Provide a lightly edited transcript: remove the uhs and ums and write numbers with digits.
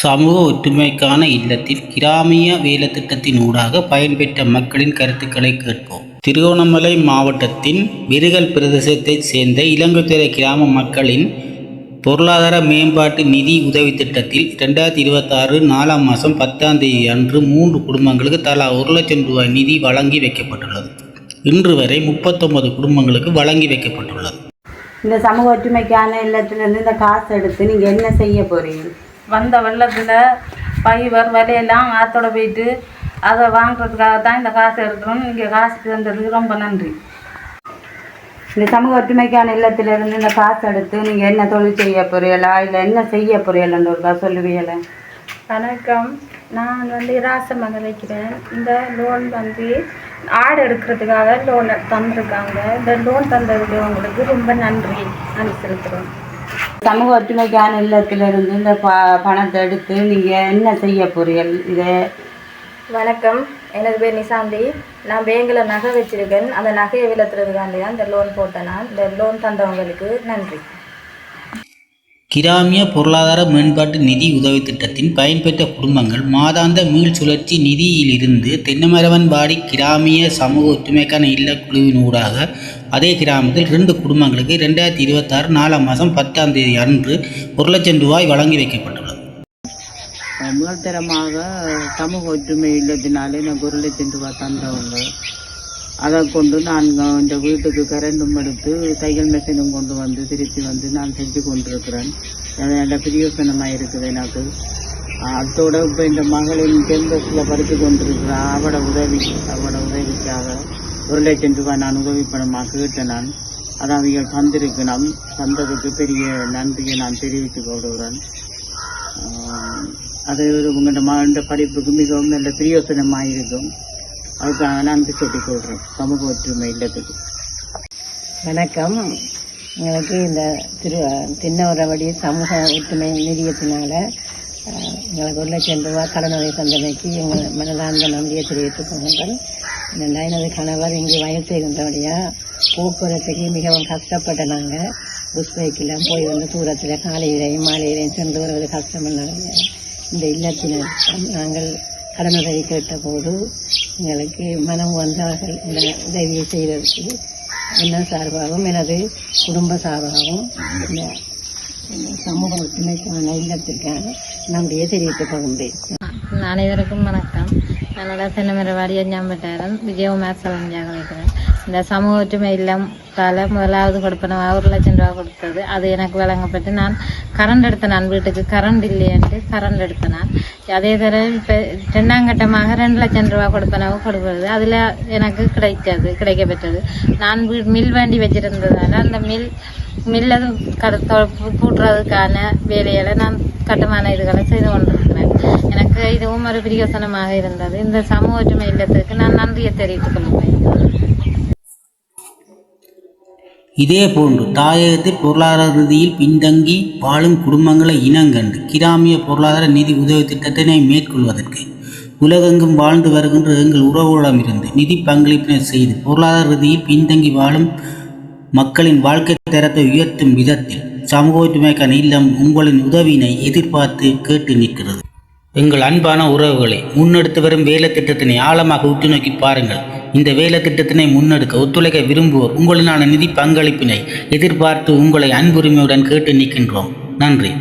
சமூக ஒற்றுமைக்கான இல்லத்தில் கிராமிய வேலைத்திட்டத்தின் ஊடாக பயன்பெற்ற மக்களின் கருத்துக்களை கேட்போம். திருகோணமலை மாவட்டத்தின் விருகல் பிரதேசத்தைச் சேர்ந்த இலங்கைத்துறை கிராம மக்களின் பொருளாதார மேம்பாட்டு நிதி உதவி திட்டத்தில் 2026 4ஆம் மாதம் 10ஆம் தேதி அன்று 3 குடும்பங்களுக்கு தலா 1 லட்சம் ரூபாய் நிதி வழங்கி வைக்கப்பட்டுள்ளது. இன்று வரை 39 குடும்பங்களுக்கு வழங்கி வைக்கப்பட்டுள்ளது. இந்த சமூக ஒற்றுமைக்கான இல்லத்திலிருந்து இந்த காசு எடுத்து நீங்கள் என்ன செய்ய போகிறீங்க? வந்த வெள்ளத்தில் பைவர் விலையெல்லாம் ஆற்றோட போயிட்டு அதை வாங்குறதுக்காக தான் இந்த காசு எடுக்கிறோம். நீங்கள் காசு தந்ததுக்கு ரொம்ப நன்றி. இந்த சமூக ஒற்றுமைக்கான இல்லத்திலிருந்து இந்த காசு எடுத்து நீங்கள் என்ன தொழில் செய்ய போறீங்களா இல்லை என்ன செய்ய போறீங்கன்னு ஒரு காசு சொல்லுவீங்களா? வணக்கம், நான் இராசமங்கலம் வைக்கிறேன். இந்த லோன் ஆடு எடுக்கிறதுக்காக லோன் தந்திருக்காங்க. இந்த லோன் தந்ததுக்கு உங்களுக்கு ரொம்ப நன்றி செலுத்துகிறோம். சமூக ஒற்றுமைக்கான இல்லத்திலிருந்து இந்த பணத்தை எடுத்து நீங்கள் என்ன செய்ய போறீர்கள்? இதை வணக்கம், எனது பேர் நிசாந்தி. நான் பேங்கில் நகை வச்சுருக்கேன். அந்த நகையை விலத்துறதுக்காண்டி தான் இந்த லோன் போட்டேன். நான் இந்த லோன் தந்தவங்களுக்கு நன்றி. கிராமிய பொருளாதார மேம்பாட்டு நிதி உதவி திட்டத்தின் பயன்பெற்ற குடும்பங்கள் மாதாந்த மீள் சுழற்சி நிதியிலிருந்து தென்னமரவன்பாடி கிராமிய சமூக ஒற்றுமைக்கான இல்ல குழுவின் ஊடாக அதே கிராமத்தில் 2 குடும்பங்களுக்கு 2026 4ஆம் மாதம் 10ஆம் தேதி அன்று 1 லட்சம் ரூபாய் வழங்கி வைக்கப்பட்டுள்ளது. முதல் தரமாக சமூக ஒற்றுமை இல்லத்தினாலே எனக்கு 1 லட்சம் ரூபாய் தந்தவங்க. அதை கொண்டு நான் இந்த வீட்டுக்கு கரண்டும் எடுத்து தையல் மெஷினும் கொண்டு வந்து திருப்பி நான் செஞ்சு கொண்டிருக்கிறேன். அது நல்ல பிரயோசனமாக இருக்குது எனக்கு. அதோட இப்போ இந்த மகளின் கேம்பஸில் படித்து கொண்டிருக்கிறேன். அவட உதவிக்காக 1 லட்சம் ரூபாய் நான் உதவி பணமாக கேட்டேன். நான் அதை அவங்க தந்திருக்கணும். தந்ததுக்கு பெரிய நன்றியை நான் தெரிவித்துக் கொள்கிறேன். அது உங்களோட படிப்புக்கு மிகவும் நல்ல பிரயோசனமாக இருக்கும். அதுக்காக நன்றி சொல்லிக் கொள்கிறேன் சமூக ஒற்றுமை இல்லத்துக்கு. வணக்கம், எங்களுக்கு இந்த தின்னவரவடி சமூக ஒற்றுமை நிதியத்தினால எங்களுக்கு 1 லட்சம் ரூபாய் கடனுதவி தந்தமைக்கு எங்கள் மனதார்ந்த நன்றியை தெரிவித்துக் கொள்கின்றோம். எனது கணவர் இங்கு வயல் செய்கின்றபடியாக போக்குவரத்துக்கு மிகவும் கஷ்டப்பட்ட நாங்கள் புஷ் பைக்கெல்லாம் போய் தூரத்தில் காலையிலையும் மாலையிலையும் சென்று வருவது கஷ்டமன்னாங்க. இந்த இல்லத்தினர் நாங்கள் கடனுதவி கேட்டபோது எங்களுக்கு மனம் வந்தவர்கள் இந்த உதவியை செய்வதற்கு என்ன சார்பாகவும் எனது குடும்ப சார்பாகவும் இந்த சமூக ஒற்றுமைக்கான இல்லத்திற்கான நன்றியை தெரிவித்துக் கொள்கின்றேன். அனைவருக்கும் வணக்கம். என்னோட தென்னமரவாடி அஞ்சாம்பட்டாரம் விஜயகுமார் சலஞ்சாக வைக்கிறேன். இந்த சமூக ஒற்றுமை இல்லத்தால் முதலாவது கொடுப்பன 1 லட்சம் ரூபா கொடுத்தது. அது எனக்கு வழங்கப்பட்டு நான் கரண்ட் எடுத்தேன். நான் வீட்டுக்கு கரண்ட் இல்லையன்ட்டு கரண்ட் எடுத்தேன். அதே தவிர இப்போ 2ஆம் கட்டமாக 2 லட்சம் ரூபா கொடுப்பது அதில் எனக்கு கிடைக்கப்பெற்றது. நான் மில் வேண்டி வச்சிருந்ததால் அந்த மில்லை பூட்டுறதுக்கான வேலைகளை நான் கட்டுமான இதுகளை செய்து கொண்டிருக்கிறேன். எனக்கு இதுவும் ஒரு பிரயோசனமாக இருந்தது. இந்த சமூக ஒற்றுமை இல்லத்துக்கு நான் நன்றியை தெரிவித்துக் கொள்கிறேன். இதேபோன்று தாயகத்தில் பொருளாதார ரீதியில் பின்தங்கி வாழும் குடும்பங்களை இனங்கண்டு கிராமிய பொருளாதார நிதி உதவி திட்டத்தினை மேற்கொள்வதற்கு உலகெங்கும் வாழ்ந்து வருகின்ற எங்கள் உறவுகளிடமிருந்து நிதி பங்களிப்பினை செய்து பொருளாதார ரீதியில் பின்தங்கி வாழும் மக்களின் வாழ்க்கை தரத்தை உயர்த்தும் விதத்தில் சமூக ஒற்றுமைக்கான இல்லம் உங்களின் உதவியினை எதிர்பார்த்து கேட்டு நிற்கிறது. எங்கள் அன்பான உறவுகளை முன்னெடுத்து வரும் வேலை திட்டத்தினை ஆழமாக உற்று நோக்கி பாருங்கள். இந்த வேலை திட்டத்தினை முன்னெடுக்க ஒத்துழைக்க விரும்புவோர் உங்களினான நிதி பங்களிப்பினை எதிர்பார்த்து உங்களை அன்புரிமையுடன் கேட்டு நிற்கின்றோம். நன்றி.